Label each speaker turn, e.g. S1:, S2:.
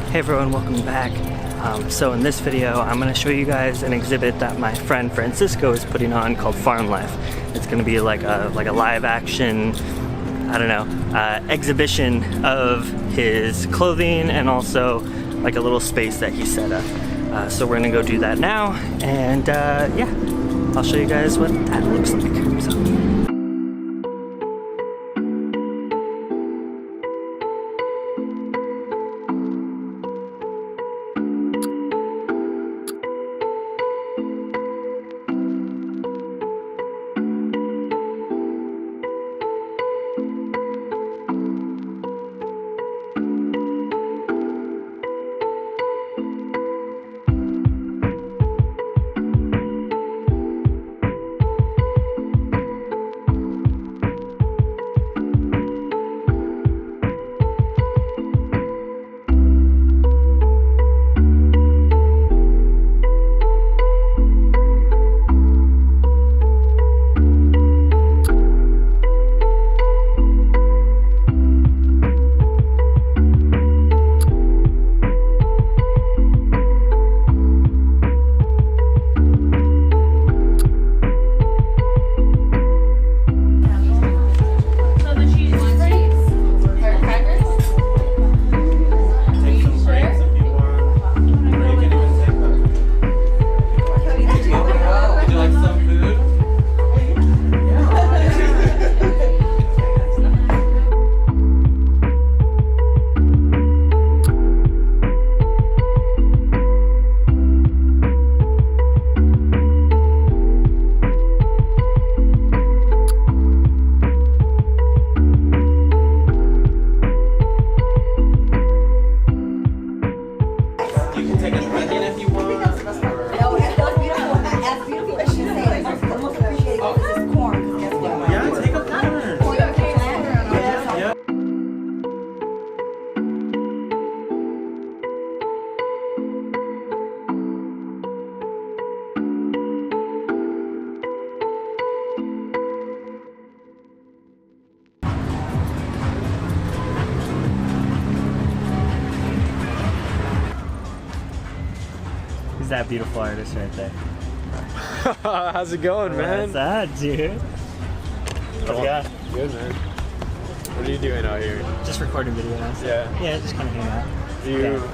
S1: Hey everyone, welcome back. So in this video, I'm going to show you guys an exhibit that my friend Francisco is putting on called Farm Life. It's going to be like a live action, I don't know, exhibition of his clothing and also like a little space that he set up. So we're going to go do that now, and yeah, I'll show you guys what that looks like. So. He's that beautiful artist right there.
S2: How's it going, man?
S1: What's up, dude? How's it going?
S2: Good, man. What are you doing out here?
S1: Just recording videos.
S2: Yeah.
S1: Yeah, just kind of hanging out.
S2: Do you